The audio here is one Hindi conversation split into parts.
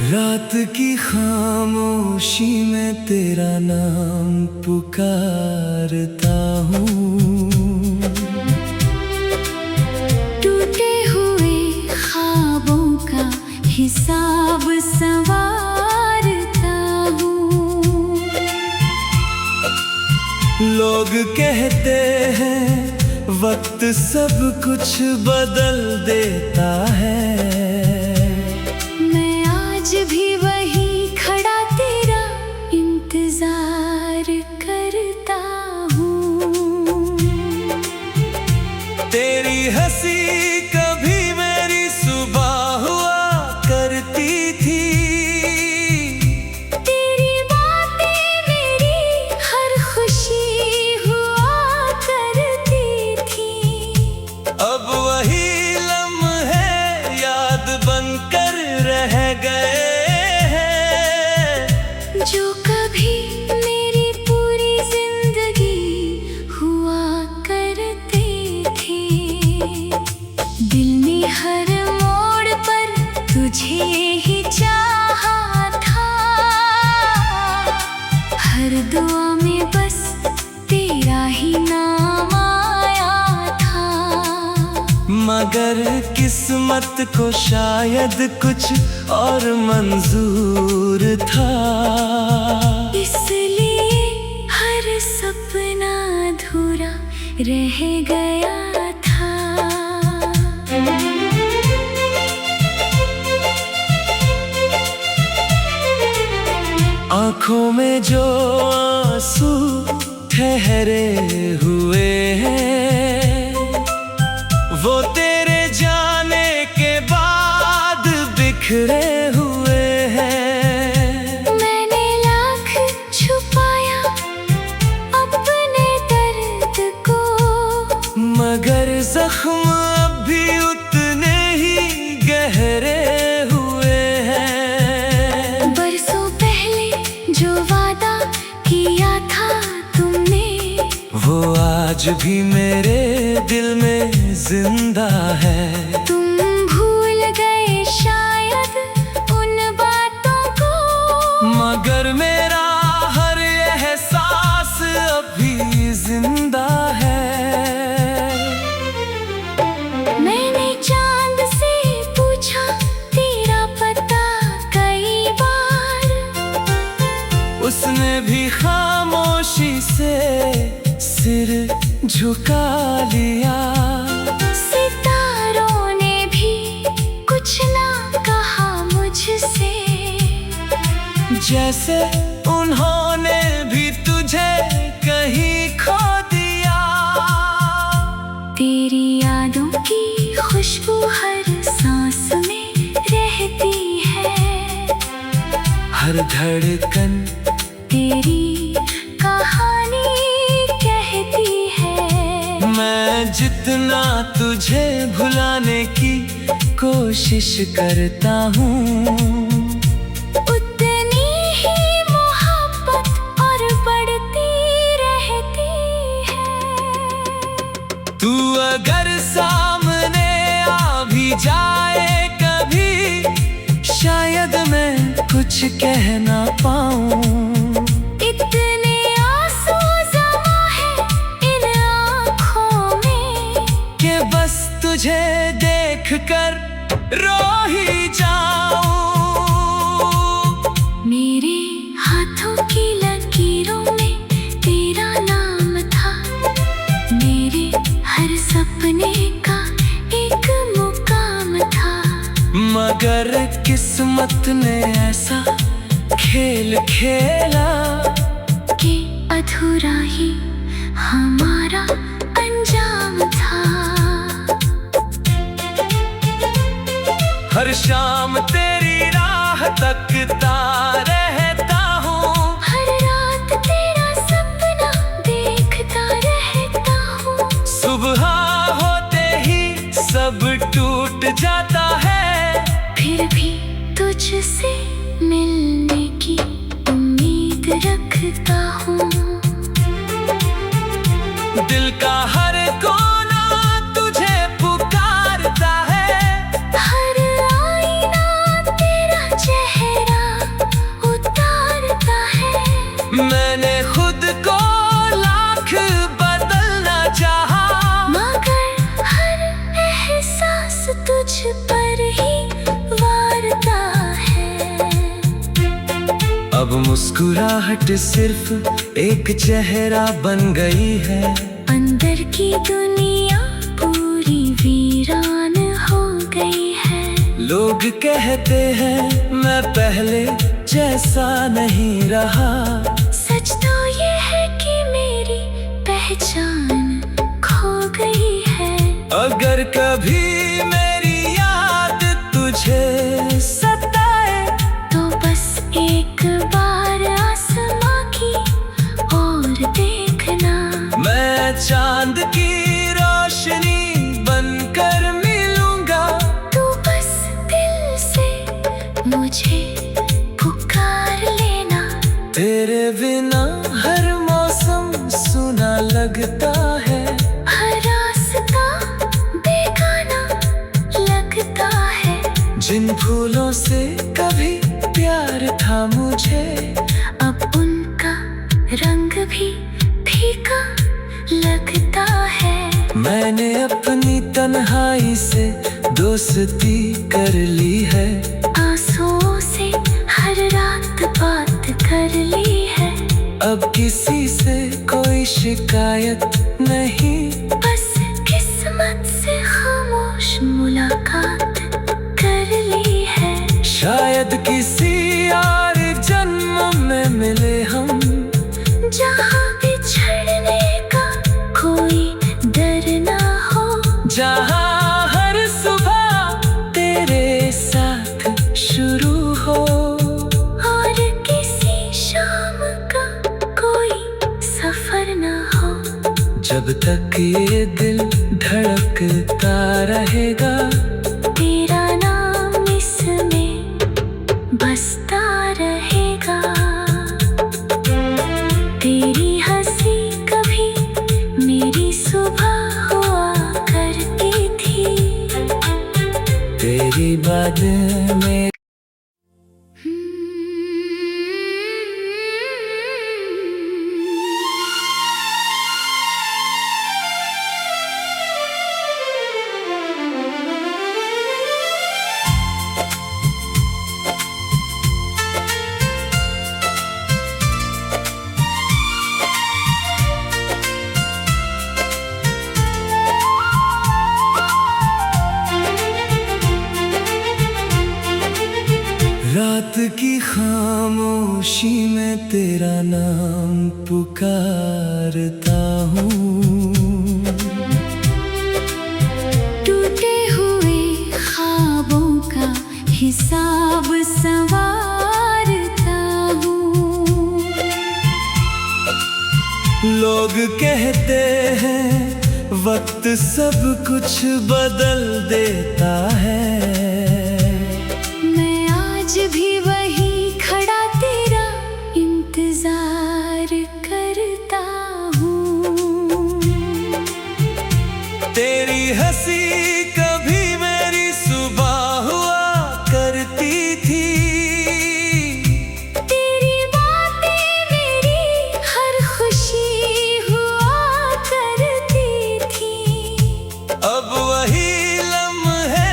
रात की खामोशी में तेरा नाम पुकारता हूँ। टूटे हुए ख्वाबों का हिसाब संवारता हूँ। लोग कहते हैं वक्त सब कुछ बदल देता है। आज भी वही खड़ा तेरा इंतजार करता हूँ। तेरी हंसी कभी मेरी सुबह हुआ करती थी। तेरी बातें मेरी हर खुशी हुआ करती थी। अब वही लम्हे याद बनकर रह गए जो कभी मेरी पूरी जिंदगी हुआ करते थे। दिल ने हर मोड़ पर तुझे ही चाहा था। हर दुआ में बस तेरा ही नाम आया था। मगर किस्मत को शायद कुछ और मंजूर था। इसलिए हर सपना अधूरा रह गया था। आँखों में जो आंसू ठहरे हुए हैं वो तेरे जाने के बाद बिखरे हुए हैं। मैंने लाख छुपाया अपने दर्द को, मगर जख्म अब भी उतने ही गहरे हुए हैं। बरसों पहले जो वादा किया था तुमने, वो आज भी मेरे दिल में जिंदा है। तुम भूल गए शायद उन बातों को, मगर मेरा हर एहसास अभी जिंदा है। मैंने चांद से पूछा तेरा पता कई बार, उसने भी खामोशी से सिर झुका लिया। सितारों ने भी कुछ ना कहा मुझसे, जैसे उन्होंने भी तुझे कहीं खो दिया। तेरी यादों की खुशबू हर सांस में रहती है। हर धड़कन तेरी कहानी कहती है। मैं जितना तुझे भुलाने की कोशिश करता हूँ, उतनी ही मोहब्बत और बढ़ती रहती है। तू अगर सामने आ भी जाए कभी, शायद मैं कुछ कह ना पाऊँ। इतने आंसू जमा है इन आँखों में कि बस तुझे देखकर रो ही जाऊं। मेरे हाथों की लकीरों में तेरा नाम था। मेरे हर सपने का एक मुकाम था। मगर किस्मत ने ऐसा खेल खेला कि अधूरा ही हमारा अंजाम था। हर शाम तेरी राह तकता रहता हूँ। हर रात तेरा सपना देखता रहता हूँ। सुबह होते ही सब टूट जाता है, फिर भी तुझसे मिलने की उम्मीद रखता हूँ। दिल का हर कोना तुझे पुकारता है। हर आईना तेरा चेहरा अब मुस्कुराहट सिर्फ एक चेहरा बन गई है। अंदर की दुनिया पूरी वीरान हो गई है। लोग कहते हैं मैं पहले जैसा नहीं रहा। सच तो ये है कि मेरी पहचान खो गई है। अगर कभी मेरी याद तुझे सताए तो बस एक बार आसमां की ओर देखना। मैं चांद की रोशनी बनकर मिलूंगा। तू बस दिल से मुझे पुकार लेना। तेरे बिना हर मौसम सुना लगता है। हर रास्ता बेगाना लगता है। जिन फूलों से कभी प्यार था मुझे, अब उनका रंग भी फीका लगता है। मैंने अपनी तन्हाई से दोस्ती कर ली है। आंसुओं से हर रात बात कर ली है। अब किसी से कोई शिकायत नहीं। बस किस्मत से खामोश मुलाकात कर ली है। शायद किसी और जन्म में मिले हम, जहाँ बिछड़ने का कोई डर ना हो। जहाँ हर सुबह तेरे साथ शुरू हो। और किसी शाम का कोई सफर ना हो। जब तक ये दिल धड़कता रहेगा, तेरा नाम इसमें बसता रहेगा। तेरी हंसी कभी मेरी सुबह हुआ करती थी। तेरी बातें में रात की खामोशी में तेरा नाम पुकारता हूँ। टूटे हुए ख्वाबों का हिसाब संवारता हूँ। लोग कहते हैं वक्त सब कुछ बदल देता है। आज भी वही खड़ा तेरा इंतजार करता हूँ। तेरी हंसी कभी मेरी सुबह हुआ करती थी। तेरी बातें मेरी हर खुशी हुआ करती थी। अब वही लम्हे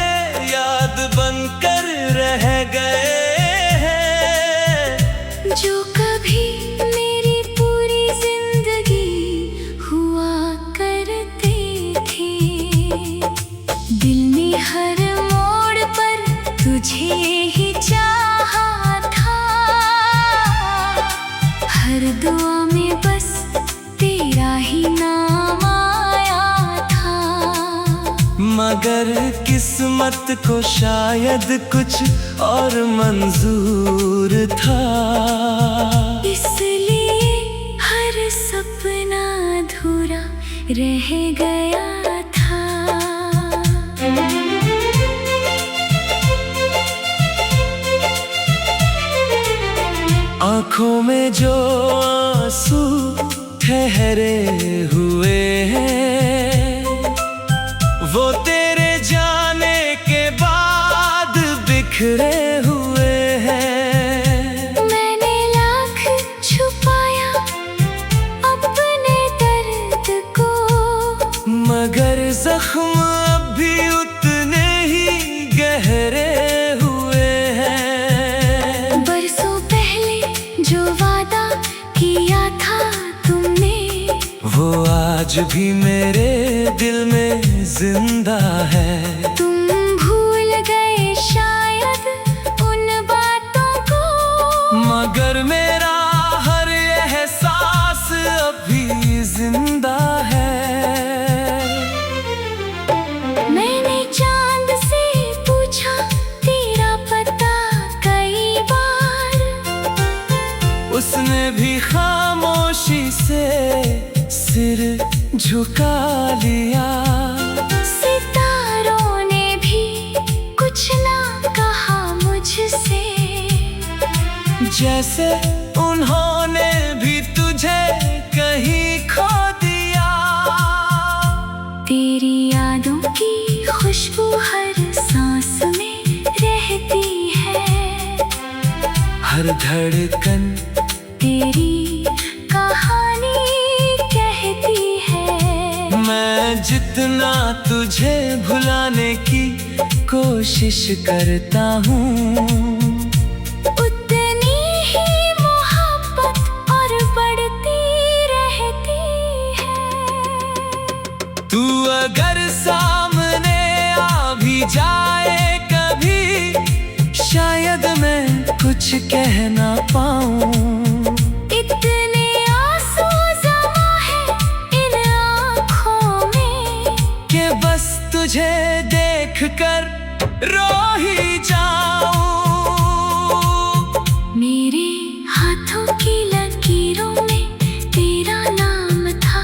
याद बनकर रह गए हैं, जो कभी मेरी पूरी जिंदगी हुआ करते थे। दिल ने हर मोड़ पर तुझे ही चाहा था। हर दुआ में बस तेरा ही नाम आया था। मगर किस्मत को शायद कुछ और मंजूर था। इसलिए हर सपना अधूरा रह गया था। आँखों में जो आंसू ठहरे हुए हैं, वो तेरे जाने के बाद बिखरे हुए हैं। मैंने लाख छुपाया अपने दर्द को, मगर जख्म अब भी उतने ही गहरे हुए हैं। बरसों पहले जो आज भी मेरे दिल में जिंदा है। तुम भूल गए शायद उन बातों को, मगर मेरा हर एहसास अभी जिंदा है। मैंने चांद से पूछा तेरा पता कई बार, उसने भी खामोशी से सिर झुका लिया। सितारों ने भी कुछ ना कहा मुझसे, जैसे उन्होंने भी तुझे कहीं खो दिया। तेरी यादों की खुशबू हर सांस में रहती है, हर धड़कन तेरी कहानी कहती है। मैं जितना तुझे भुलाने की कोशिश करता हूँ, उतनी ही मोहब्बत और बढ़ती रहती है। तू अगर सामने आ भी जाए कभी, शायद मैं कुछ कह ना पाऊँ। इतने आंसू जमा है इन आँखों में, कि बस तुझे देख कर रो ही जाऊं। मेरे हाथों की लकीरों में तेरा नाम था,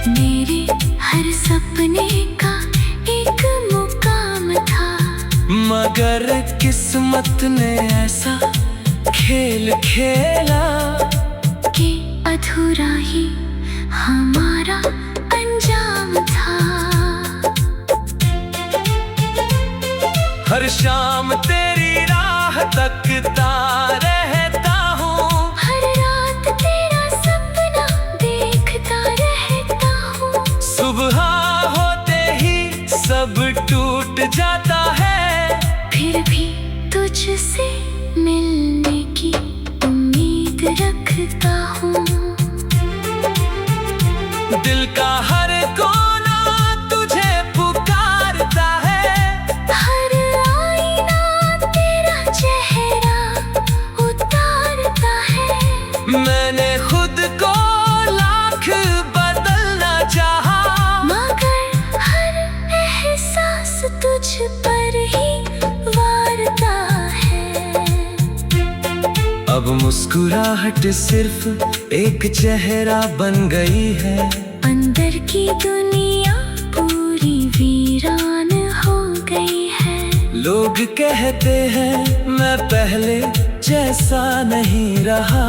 मेरे हर सपने का एक मुकाम था। मगर किस्मत ने ऐसा खेल खेला कि अधूरा ही हमारा अंजाम था। हर शाम तेरी राह तकता रहता हूँ, हर रात तेरा सपना देखता रहता हूँ। सुबह होते ही सब टूट जाता है, फिर भी तुझसे मिलने की उम्मीद रखता हूँ। दिल का हर कोना तुझे पुकारता है, हर आईना तेरा चेहरा उतारता है। मैंने खुद को लाख बदलना चाहा, मगर हर एहसास तुझ पर ही वारता है। अब मुस्कुराहट सिर्फ एक चेहरा बन गई है। अंदर की दुनिया पूरी वीरान हो गई है। लोग कहते हैं मैं पहले जैसा नहीं रहा,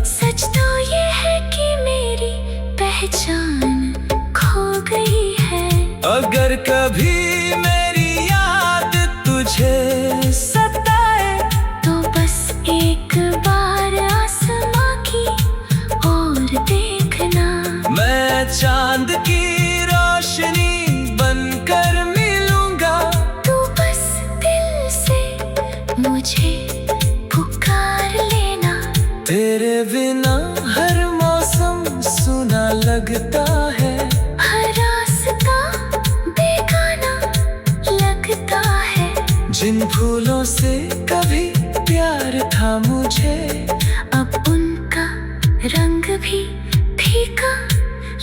सच तो ये है कि मेरी पहचान खो गई है। अगर कभी मेरी याद तुझे सताए, तो बस एक बार आसमां की ओर देखना। मैं चांद की रोशनी बनकर मिलूंगा। तू बस दिल से मुझे पुकार लेना। तेरे बिना हर मौसम सुना लगता है, हर रास्ता बेगाना लगता है। जिन फूलों से कभी प्यार था मुझे, अब उनका रंग भी फीका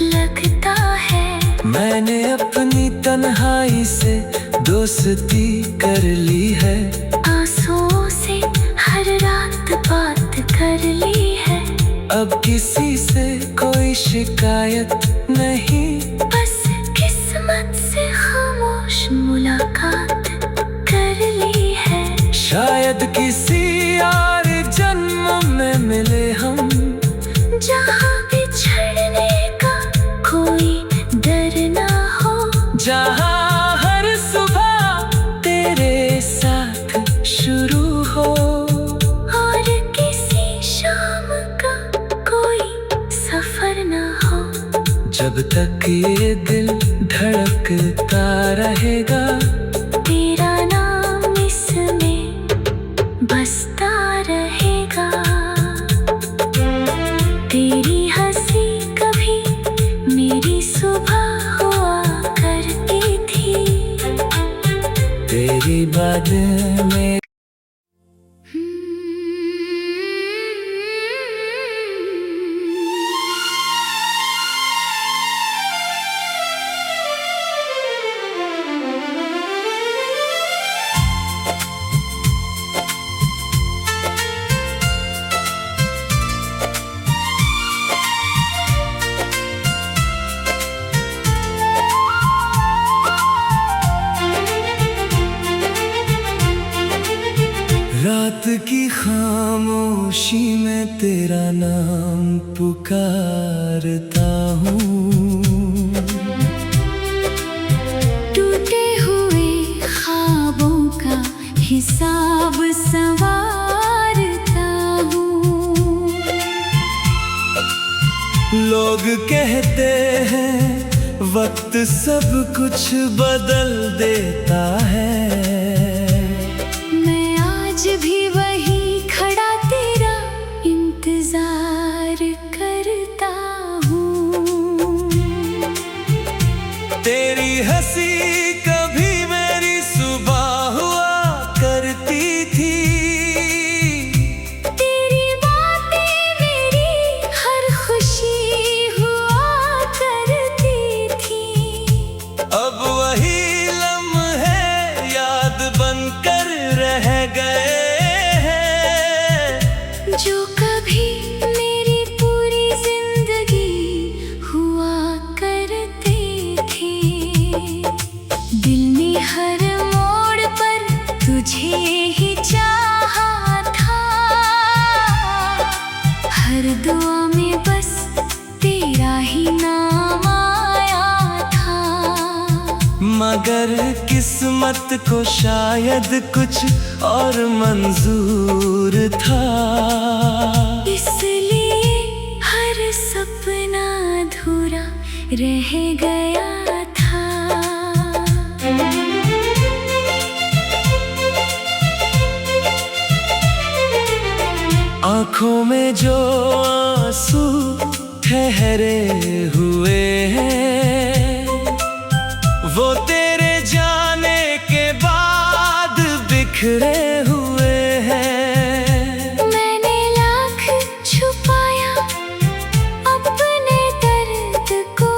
लगता है। मैंने अपनी तन्हाई से दोस्ती कर ली है। आंसुओं से हर रात बात कर ली है। अब किसी से कोई शिकायत नहीं, बस किस्मत से खामोश मुलाकात कर ली है। शायद किसी और जन्म में मिले हम, जहाँ बिछड़ने का कोई डर ना हो। जहाँ हर सुबह तेरे साथ शुरू हो, और किसी शाम का कोई सफर ना हो। जब तक ये दिल धड़कता रहेगा, तेरा नाम इसमें बसता रहेगा। तेरी हंसी कभी मेरी रात की खामोशी में तेरा नाम पुकारता हूँ। टूटे हुए ख्वाबों का हिसाब संवारता हूँ। लोग कहते हैं वक्त सब कुछ बदल देता है। मैं आज भी वही खड़ा तेरा इंतजार करता हूँ। तेरी हंसी कभी मेरी सुबह हुआ करती थी। तेरी बातें मेरी हर खुशी हुआ करती थी। अब वही लम्हे याद बनकर रह गए हैं, जो कभी मेरी पूरी जिंदगी हुआ करते थे। दिल ने हर मोड़ पर तुझे ही चाहा था। हर दुआ में बस तेरा ही नाम आया था। मगर किस्मत को शायद कुछ और मंजूर था। इसलिए हर सपना अधूरा रह गया था। आँखों में जो आंसू ठहरे हुए हैं, वो तेरे जाने के बाद बिखरे हुए हैं। मैंने लाख छुपाया अपने दर्द को,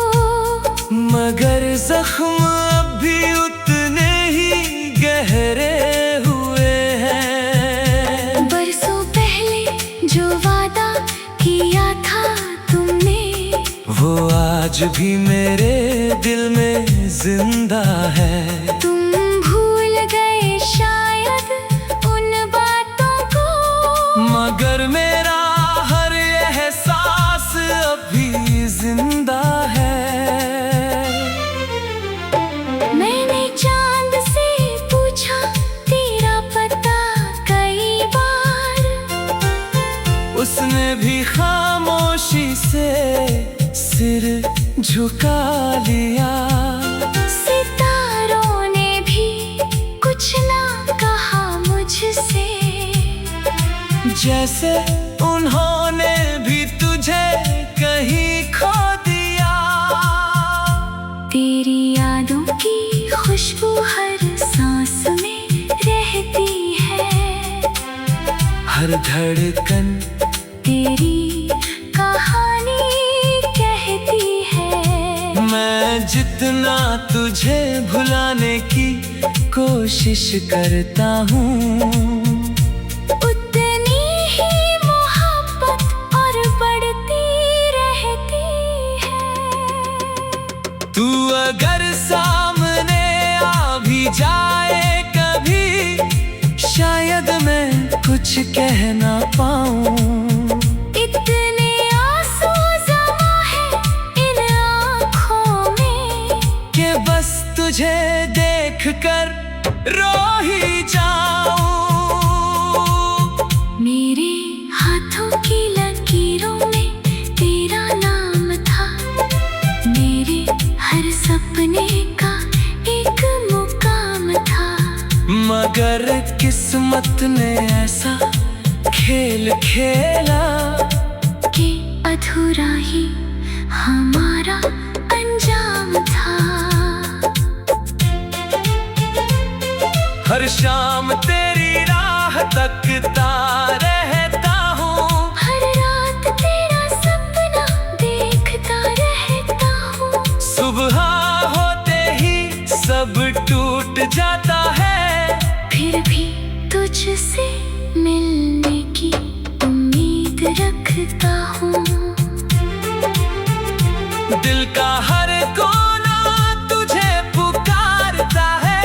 मगर जख्म अब भी उतने ही गहरे हुए हैं। बरसों पहले जो वादा किया था तुमने, वो आज भी मेरे दिल में जिंदा है। तुम भूल गए शायद उन बातों को, मगर मेरा हर एहसास अभी जिंदा है। मैंने चांद से पूछा तेरा पता कई बार, उसने भी खामोशी से सिर झुका लिया। सितारों ने भी कुछ ना कहा मुझसे, जैसे उन्होंने भी तुझे कहीं खो दिया। तेरी यादों की खुशबू हर सांस में रहती है। हर धड़कन तेरी कहानी कहती है। मैं जितना तुझे भुलाने की कोशिश करता हूँ, उतनी ही मोहब्बत और बढ़ती रहती है। तू अगर सामने आ भी जाए कभी, शायद मैं कुछ कह ना पाऊँ। इतने आंसू जमा है इन आँखों में, कि बस तुझे देखकर रो ही जाऊं। मेरे हाथों की लकीरों में तेरा नाम था। मेरे हर सपने का एक मुकाम था। मगर किस्मत ने ऐसा खेल खेला कि अधूरा ही हमारा अंजाम था। हर शाम तेरी राह तकता रहता हूँ। हर रात तेरा सपना देखता रहता हूँ। सुबह होते ही सब टूट जाता है, फिर भी तुझसे मिलने की उम्मीद रखता हूँ। दिल का हर कोना तुझे पुकारता है।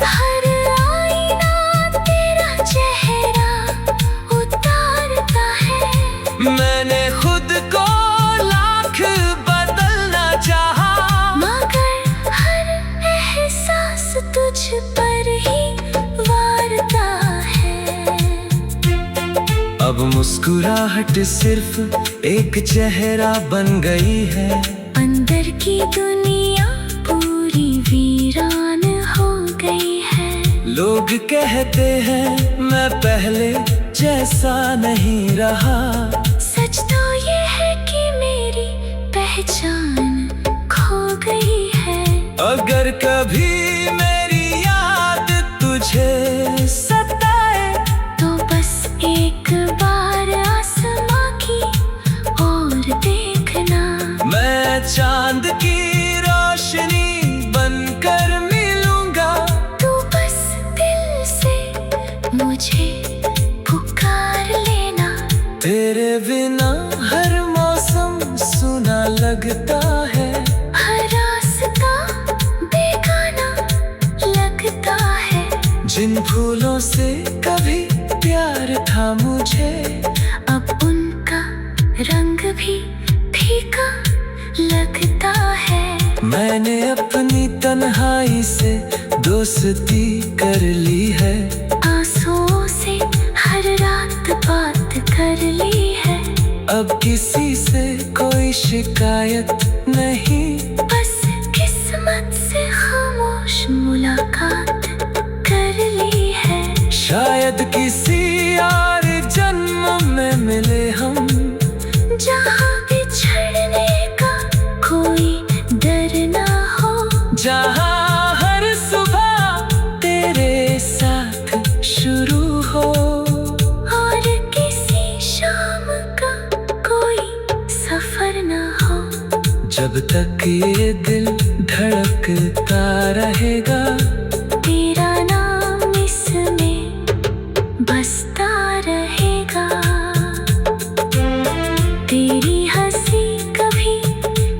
हर आईना तेरा चेहरा मैंने खुद को लाख बदलना चाहा, मगर हर एहसास तुझ पर ही वारता है। अब मुस्कुराहट सिर्फ एक चेहरा बन गई है, अंदर की दुनिया पूरी वीरान हो गई है। लोग कहते हैं मैं पहले जैसा नहीं रहा, सच तो ये है कि मेरी पहचान खो गई है। अगर कभी मेरी याद तुझे सताए, तो बस एक बार आसमां की ओर देखना। मैं चांद की रोशनी बनकर मिलूंगा, तू बस दिल से मुझे पुकार लेना। तेरे बिना हर मौसम सुना लगता है, हर रास्ता बेगाना लगता है। जिन फूलों से कभी प्यार था मुझे, अब उनका रंग भी फीका लगता है। मैंने अपनी तन्हाई से दोस्ती कर ली है, आंसुओं से हर रात बात कर ली है। अब किसी से कोई शिकायत नहीं, बस किस्मत से खामोश मुलाकात कर ली है। शायद किसी और जन्म में मिले हम, जहाँ बिछड़ने का कोई डर ना हो, जहाँ हर सुबह तेरे साथ शुरू हो, और किसी शाम का कोई सफर ना हो। जब तक ये दिल धड़कता रहेगा, तेरा नाम इसमें बसता रहेगा। तेरी हंसी कभी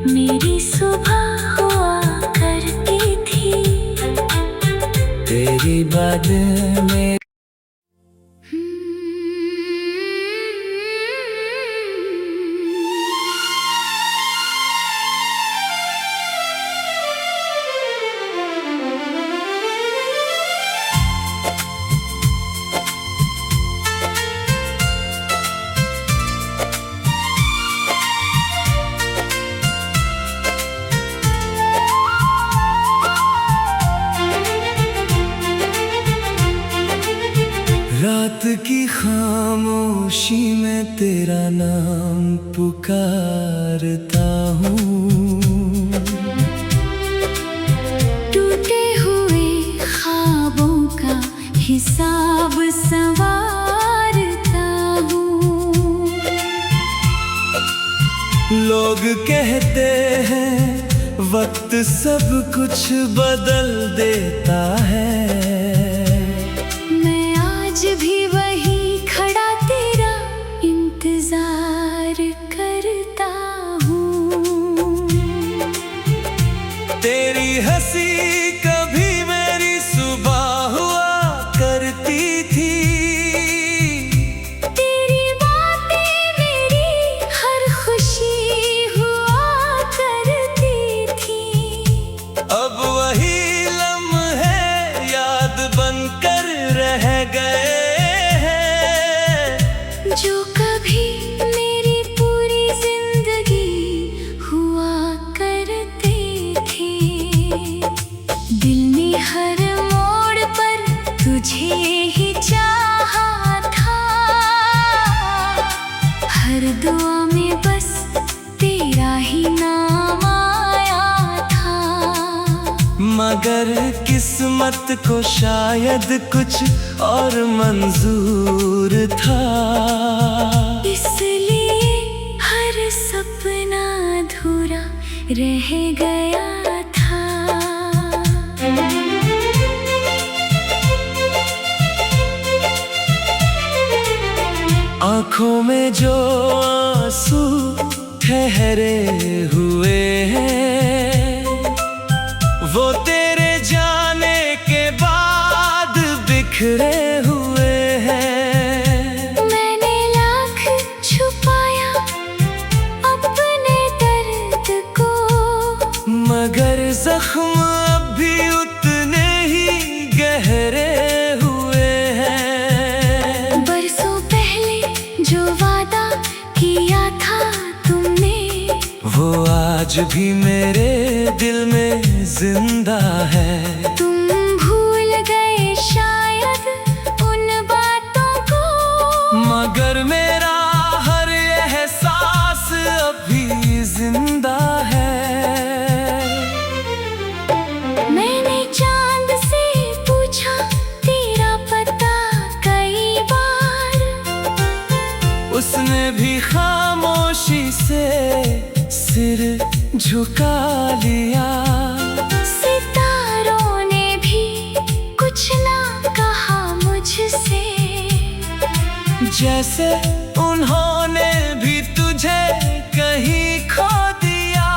मेरी सुबह हुआ करती थी। तेरी बातें में रात की खामोशी में तेरा नाम पुकारता हूँ, टूटे हुए ख्वाबों का हिसाब संवारता हूँ। लोग कहते हैं वक्त सब कुछ बदल देता है, आज भी वही खड़ा तेरा इंतजार करता हूँ। तेरी हंसी कभी मेरी सुबह हुआ करती थी, तेरी बातें मेरी हर खुशी हुआ करती थी। अब वही लम्हे याद बनकर रह गए हैं, जो कभी मेरी पूरी जिंदगी हुआ करते थे। दिल ने हर मोड़ पर तुझे ही चाहा था, हर दुआ में बस तेरा ही नाम आया था। मगर किस्मत को शायद कुछ और मंजूर था, इसलिए हर सपना अधूरा रह गया था। आँखों में जो आंसू ठहरे हुए हैं, वो तेरे जाने के बाद बिखरे हुए हैं। मैंने लाख छुपाया आज भी मेरे दिल में जिंदा है। तुम भूल गए शायद उन बातों को, मगर मेरा हर एहसास अभी जिंदा है। मैंने चांद से पूछा तेरा पता कई बार, उसने भी खामोशी से सिर झुका लिया। सितारों ने भी कुछ ना कहा मुझसे, जैसे उन्होंने भी तुझे कहीं खो दिया।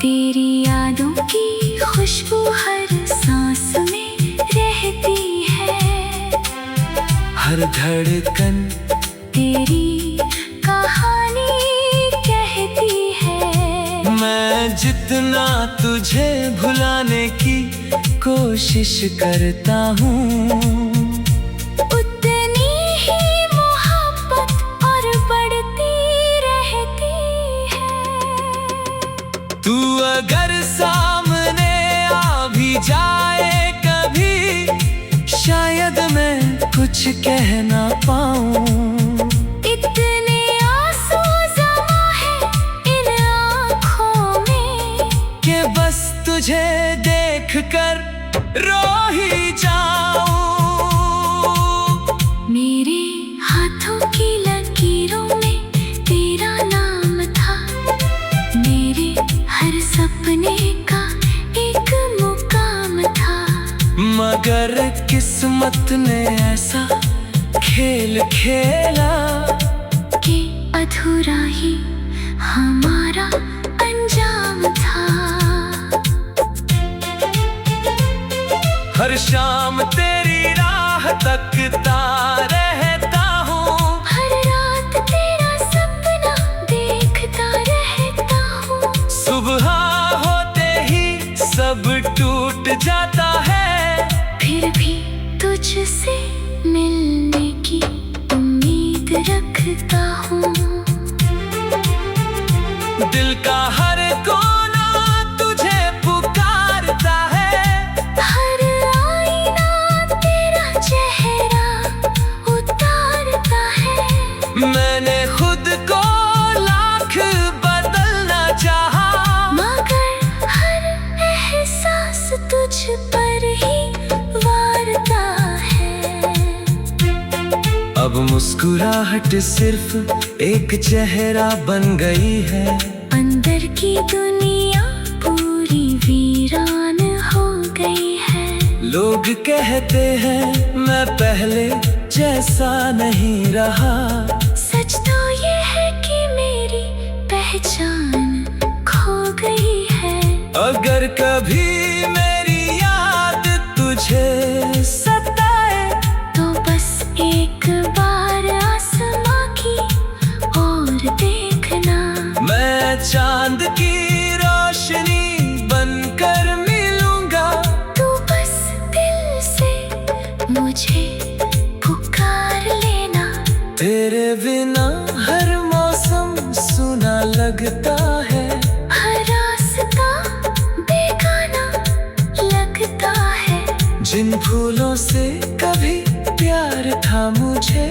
तेरी यादों की खुशबू हर सांस में रहती है, हर धड़कन तेरी कहानी कहती है। मैं जितना तुझे भुलाने की कोशिश करता हूँ, उतनी ही मोहब्बत और बढ़ती रहती है। तू अगर सामने आ भी जाए कभी, शायद मैं कुछ कह ना पाऊँ। इतने आंसू जमा है इन आँखों में, कि बस तुझे देखकर रो ही जाऊं। मेरे हाथों की लकीरों में तेरा नाम था, मेरे हर सपने का एक मुकाम था। मगर किस्मत ने ऐसा खेल खेला कि अधूरा ही हमारा अंजाम था। हर शाम तेरी राह तकता रहता हूँ, हर रात तेरा सपना देखता रहता हूँ। सुबह होते ही सब टूट जाता है, फिर भी तुझसे मिलने की उम्मीद रखता हूँ। दिल का हर कोना तुझे पुकारता है, हर आईना तेरा चेहरा उतारता है। मैंने खुद को लाख बदलना चाहा, मगर हर एहसास तुझ पर ही वारता है। अब मुस्कुराहट सिर्फ एक चेहरा बन गई है, अंदर की दुनिया पूरी वीरान हो गई है। लोग कहते हैं मैं पहले जैसा नहीं रहा, सच तो ये है कि मेरी पहचान खो गई है। अगर कभी मेरी याद तुझे सताए, तो बस एक बार आसमां की ओर देखना, मैं चांद की रोशनी बनकर मिलूंगा। तू बस दिल से मुझे पुकार लेना। तेरे बिना हर मौसम सुना लगता है, हर रास्ता बेगाना लगता है। जिन फूलों से कभी प्यार था मुझे,